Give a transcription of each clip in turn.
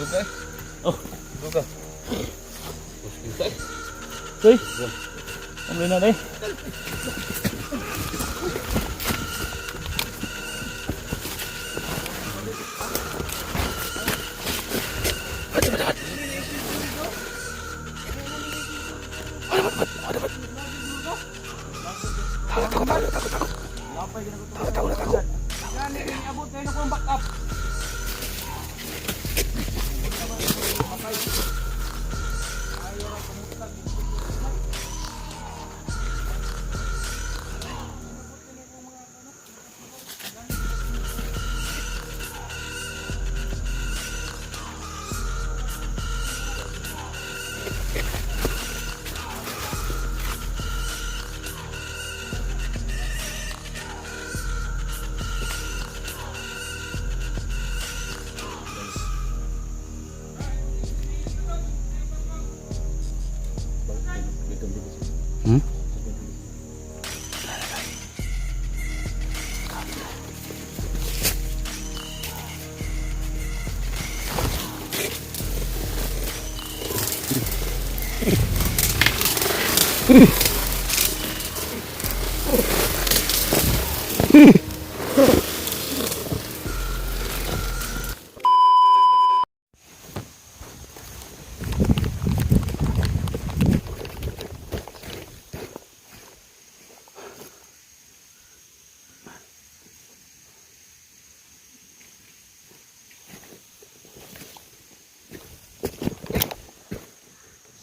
Dugay. Oh, duga. Puskintay. Uy. Ambil na deh. Takut. Abot kayo na kung back up.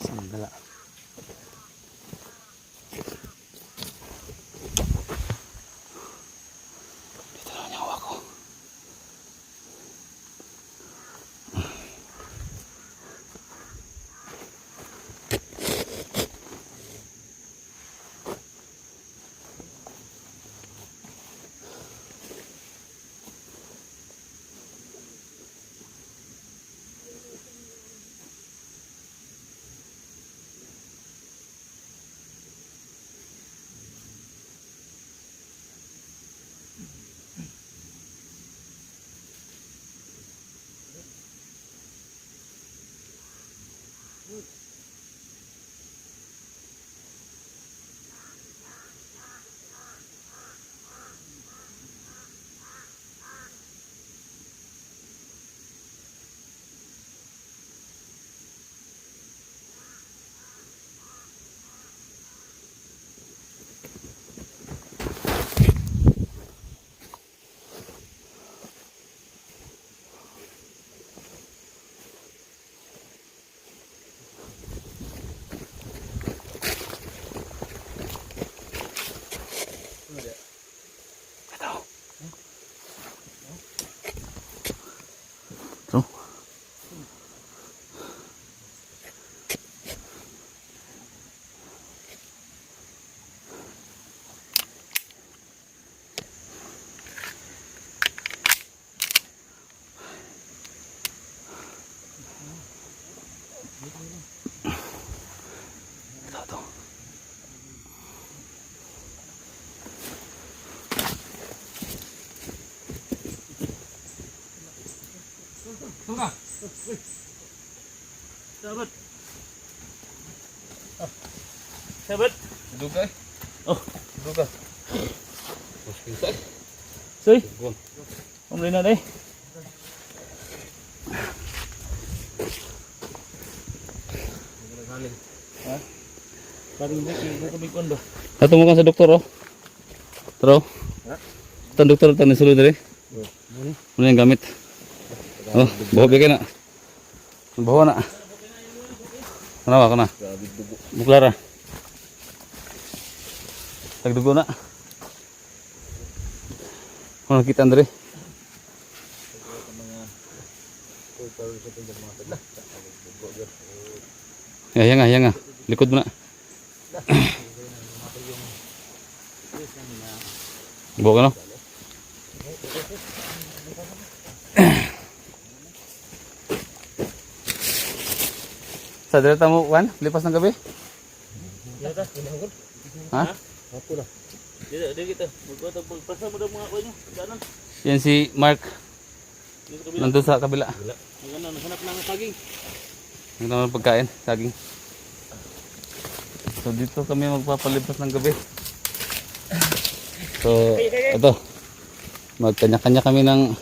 Sandala. Dito na nyawa ko. Tuh. Tuh. Tunggu. Sahabat. Sahabat. Dugay. Oh, Duga. Puskintay. Suy. Ambil na deh. Ha? Paring dek yung bukod do. Ato mo kan sa doktor oh. Tro. Tan doktor tan sulod dere. Muna yung gamit. Oh, bawa bigay na. Bawa na. Kenapa kena? Buklara. Tagdugo na. Kung nakita Andre. Ya nga. Likod mo na. Bawa ka no? Sa direta mo, Juan? Lipas ng gabi? Ha? Dito kita. Magpasa mo daw mga kuya nyo. Yan si Mark. Nandun sa kabila. Naghanap ng saging. Nandun ang pagkain, saging. So dito kami magpapalipas ng gabi. So ito, magkanya-kanya kami ng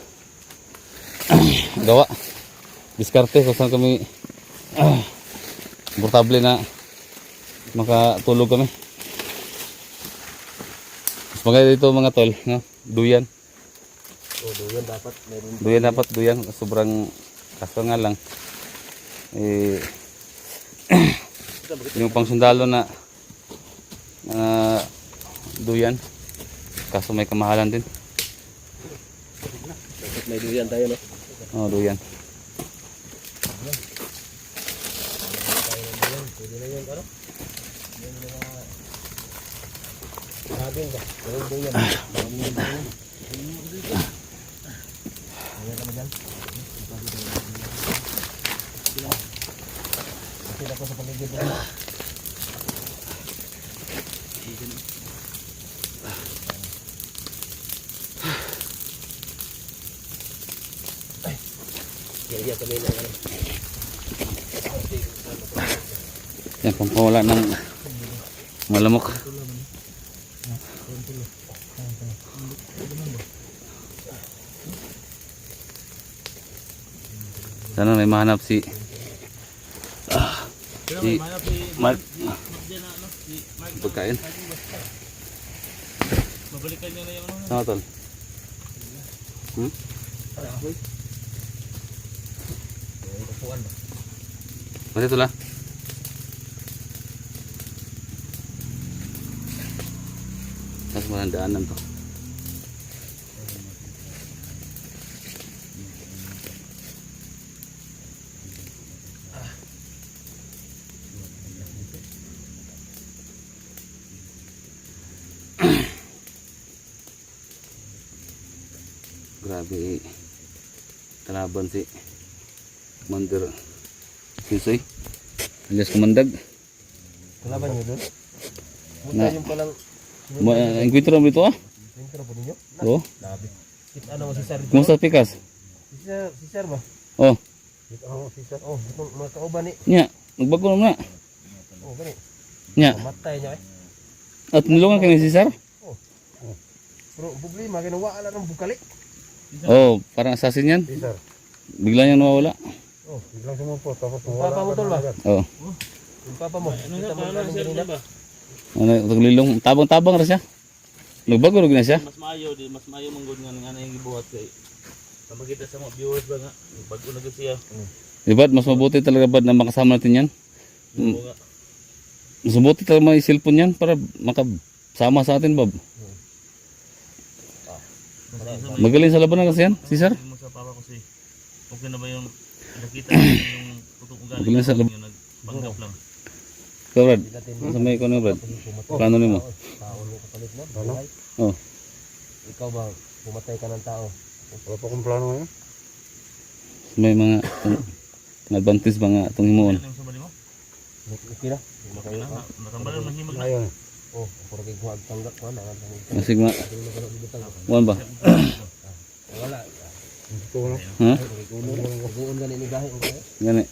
gawa. Diskarte kung saan kami komportable na makatulog kami. Mas maganda dito mga tol, no? Duyan. Oh, duyan dapat. Meron. Duyan dapat, duyan. Sobrang kaso nga lang. Eh, yung pang sundalo na duyan. Kaso may kamahalan din. Dapat may duyan tayo, no? Oh, duyan. Pwede na yun, ano? Saging ba? Meron duyan. Ayan naman dyan. Kasi ako sa paligid na. Iya kami na ano. Yan, pampawala ng malamok. Sana may mahanap si Mark. Pagkain. Babalikan niya na yung ano. Sama tol. Upuan ba? Mati ito lang. Tapos walang daanan to. Grabe kalaban si Commander Sisoy alias Kumandag. Kalaban nyo doon? Na. Yung palang Encuentro mo ito ah? intro po ninyo? Oo. Labi. Ano mo si Sir? Kumusta Pikas? Si Sir ba? Oh. Si Sir. Oh, itong mga kauban ni. Nya, nagbago naman na. Oh, gani. Nya. Matay niya eh. At nilungan ka ni si Sir? Pero problema, ginawa ala ng bukali. Oh, parang assassin yan. Si Sir. Bigla niyang nawawala. Oh, biglang sumupot. Tapos papa mo tol ba? Oh. Yung papa mo. Ano na, paano Sir ba? Ano, taglilong, tabang-tabang ra siya. Nagbago na siya. Mas maayo manggod nga nga yung gibuhat kay makita sa mga viewers ba nga bago na gud siya. Diba, mas mabuti talaga ba na makasama natin yan? Nga. Mas mabuti talaga may cellphone yan para makasama sa atin, Bob. Magaling sa labanan kasi yan, si Sir. Mo sa papa ko si okay na ba yung nakita yung tutok ugali Magaling sa yung nagpanggap lang. Ikaw, Brad. Sa may ikaw na, Brad. Plano niyo mo? Tao mo kapalit mo. Buhay. Oh. Ikaw ba pumatay ka ng tao? Wala pa akong plano ngayon. May mga advantage ba nga itong himuon? Ano yung sabali mo? Okay na. Nakambalan mahimag na. Ayun. Oh, puro kay kuha tanggap ko na. Masigma. Wan ba? Wala. Gusto ko na. Ha? Gugon gani ni gahi okay. Gani.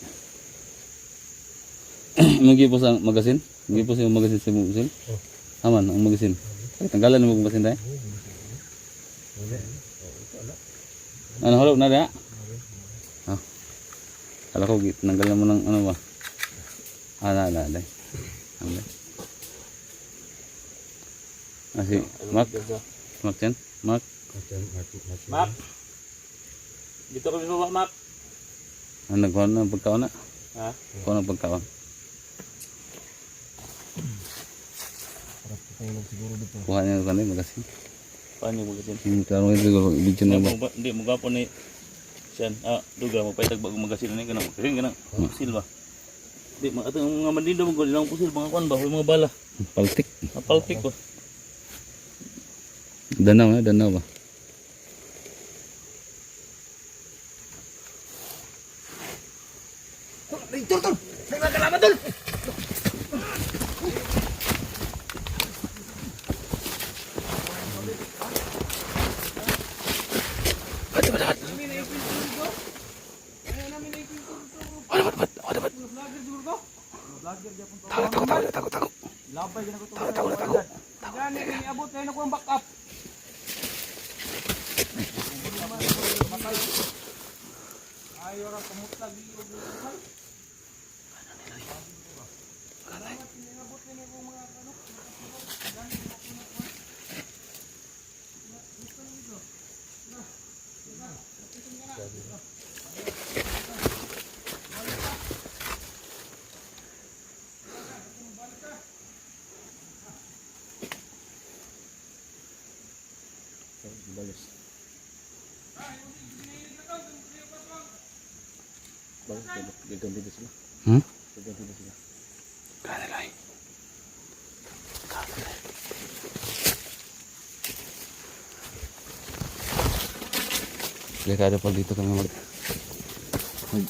Magi po sa magasin? Magi po sa magasin sa magasin? Aman, ang magasin. Tanggalan mo magasin tayo? Ano, halo na rin ha? Kala ko, tanggalan mo ng ano ba? Na. Si Mark. Mark yan? Mark. Map. Dito kami baba map. Ano, nagkuha ng pagkaon na? Ha? Kuha ng pagkaon. Kuha niya kanina magasin. Paano mo gasin? Klaro ito siguro video na ba? Hindi mo gapo ni siyan. Duga mo paitag bago magasin ni kanang kasi kanang pusil ba. Di mga mga mandindo mo gud lang pusil mga kwan ba, mga bala. Paltik. Napaltik ba. Danaw ba? Tol. Nagkakalaban tol. Takot. Labay gina ko to. Takot. Gani ni abot kay nako ang backup. Ayo ra kumutag liog ni Ay. Gaganti na sila. Gaganti na sila. Kanilay. Delikado pag dito kami mag... Uy!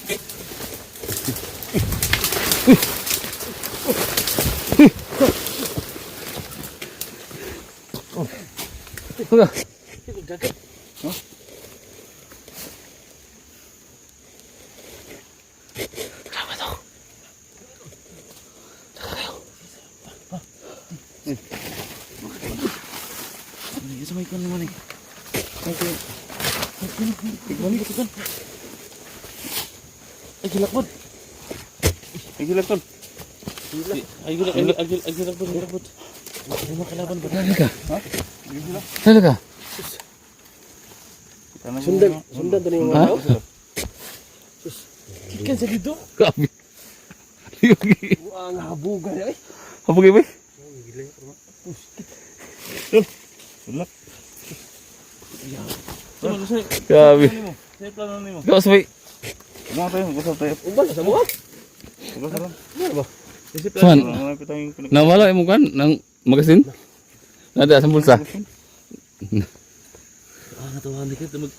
Sa may kon naman eh. Okay. Tigmani ko kan. Ay gilakbot. Ay gilakbot. Ay gilakbot. Ay makalaban ba? Talaga? Ha? Talaga? Sundan tadi yung Ha? Kikan sa dito. Grabe. Yogi. Wah ngabuga ay. Apa kayo ba? Sulak. Sama sa. Grabe. Sa plano nimo. Ikaw sabay. Mo tayo, gusto tayo. Umbal sa mo. Gusto lang. Ano ba? Isip Saan? lang pitang pinag. Nawala yung kan ng magasin? Nada sa bulsa. Natuhan dikit mag.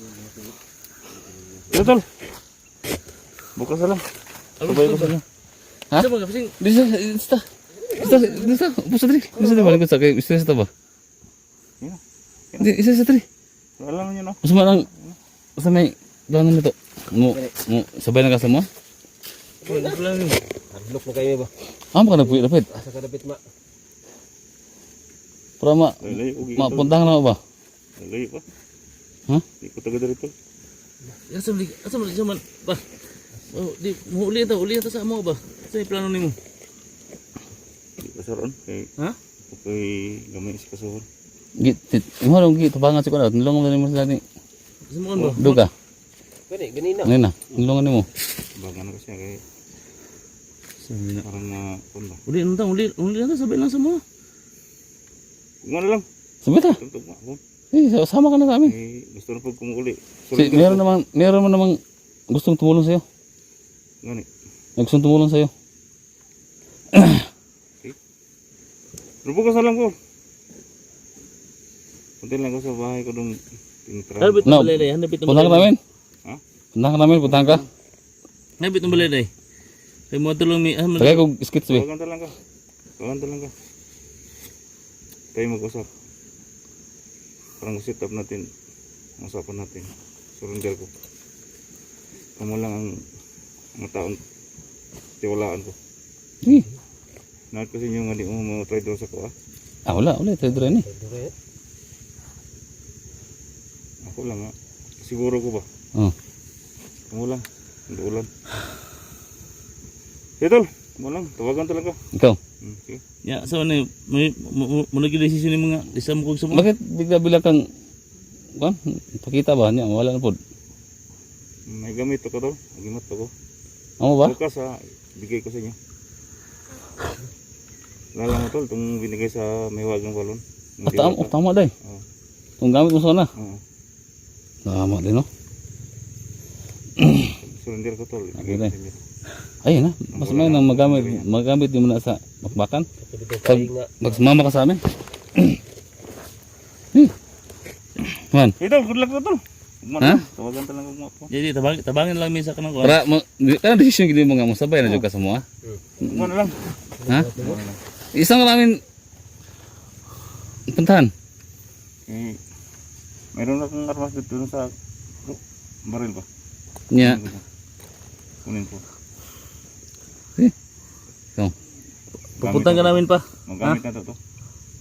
Tol. Bukas lang. Sabay ko sa. Ha? Sa mga kasing Dito. Pusa tadi. Pusa tadi balik sa kay istri sa ba? Di isa sa tadi. alam niyo no. Usma lang sa may danon nito. Mo sabay na ka sa mo? Plan ni. Adlok na kayo ba? Amo ka nagpuyo dapat. Asa ka dapat ma? Para Layo ugi. mapuntang na ba? Layo pa. Ha? Di ko taga dito. Asa man ba? Oh, di mo uli ta sa mo ba? Sa plano nimo. Di kasaron kay Ha? kay gamay sa kasuhon. Git, imo lang git tabangan si kuno. Nilong mo sila ni Sa mo ba? Duga. Ganina. Ngena, nilongan nimo. Bagan na kasi kay Sabi na. parang na kun ba. Uli na ta sabi lang sa mo. Mo na lang. Sabi ta. Tugtog mo ako. Sama ka na sa amin. Eh gusto na pag kumuli. Si, meron mo namang gustong tumulong sa'yo. Ngani. Gustong tumulong sa'yo. Rubo ka sa lang ko. Punta lang ko sa bahay ko dong tinitra. Habit No. no. balay, hanapit ng Punta ka namin. Ha? Punta ka. Hanapit ng balay. Kay mo tulong mi Tagay ko skits be. Tawagan lang ka. Tawagan lang ka. Tayo mag-usap. Parang set up natin. Usapan natin. Surrender ko. Kamu lang ang mga taong tiwalaan ko. Eh, Nakit kasi yung hindi mo try doon sa ko ah. wala, trader ni. Ako lang ah. Siguro ko ba? Oh. Kamu lang. Hindi ulan. Tol, kamu lang. Tawagan talaga. Ikaw. Sige. Ya, so ano mo nagi desisyon ni mga isa mo kog sa mo. Bakit bigla kang pakita ba niya? Wala na po. May gamit ako tol. Nagimat ako. Amo ba? Bukas ha. Bigay ko sa inyo. Lala mo tol. Itong binigay sa may wagang balon. Tama day. Oo. Kung gamit mo sana. Oo. Tama din no. Surrender ko tol. Bigay ko sa inyo. Ayun na. Mas may nang magamit din mo na sa bakbakan. Pag sumama ka sa amin. Man. Tol, good luck tol. Ha? Tawagan talaga mo ako. Jadi tabangin lang mi sa kanang ko. Para kana desisyon gid mo nga mo sabay na jud ka sa mo ha. Ano lang. Ha? Isang namin puntahan. Mayroon akong armas dito sa baril ba? Nya. Kunin ko. Ikaw. Pupuntahan ka namin pa. Magamit na to.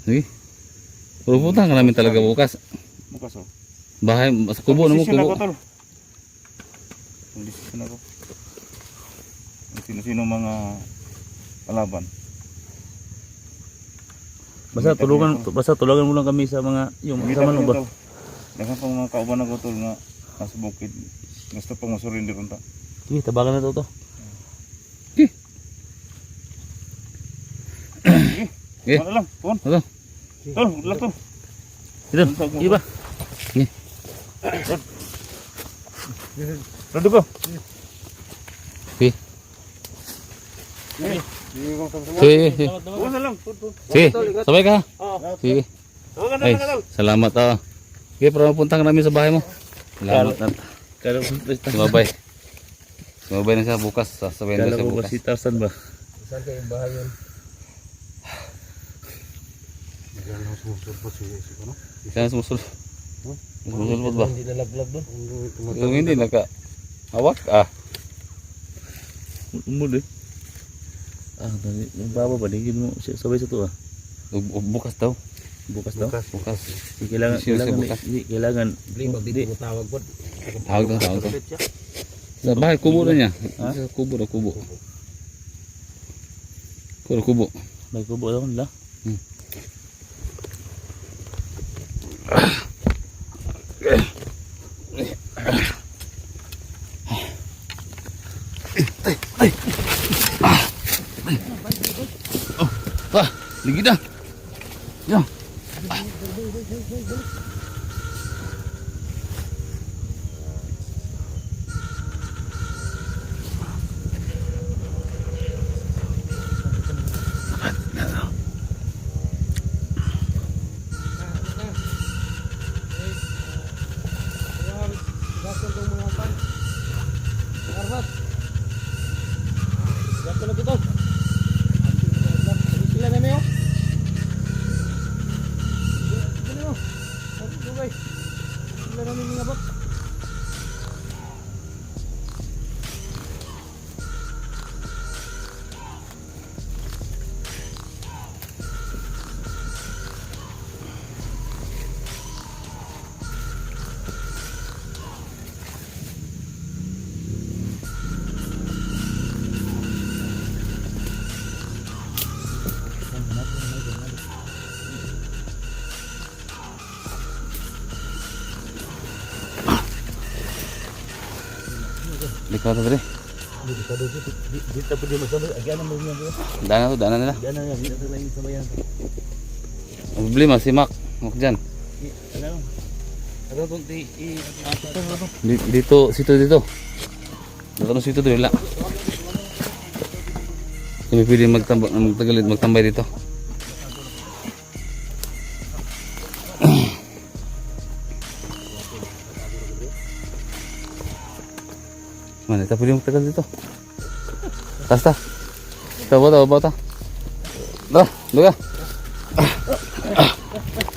Sige. Pupuntahan ka namin talaga bukas. Bukas oh. Bahay, sa kubo na mo, Decision ako, kubo. tol. Decision ako. Kung sino-sino mga kalaban. Basta tulungan mo lang kami sa mga yung Kita kasama mo ba? tol. Daghang pang mga kauban ako tol nga nasa bukid. Gusto pang masurrender unta. Sige, tabagan na to. Okay. Wala lang, pon. Ito. Tol, wala tol. Ito, iba. Rodo ko. Sige. Sige. Sige. Wala lang, pon. Sige. Sabay ka. Oo. Sige. Tawagan Ay, na tol. salamat ah. Okay, para mapunta ka namin sa bahay mo. Salamat na. Kala ko Sumabay. Sumabay na siya bukas. Sasabayin na Kala siya ko ba bukas. si Tarzan ba? Saan kayo bahay yun? Diyan na sumusulpot si ano? Kaya sumusul. Sumusulpot ba? Hindi nalaglag doon. Kung hindi hawak ah. Umul eh. Dali. Yung baba ba? Digin mo sabay sa to ah. Bukas daw. Bukas daw. Bukas. Kailangan, Sure, kailangan, bukas. kailangan. Bling, dito mo tawag po. Tawag daw. Sa bahay, kubo na niya. Ha? Sa kubo na kubo. Kubo. May kubo daw nila. Lagi dah. Ya. Dekat tadi. Dito pa din magsabay. Agyan mo yan. Dana nila. Agyan na yan. Dito na lang sabayan. Problema si Mac. Mac dyan. Ano? Ano itong Dito, situ dito. Dito situ dito wala. Kami pwede magtambay dito. Mana kita pwede magtagal dito. Tas ta. Tawa ta. Dah, luga.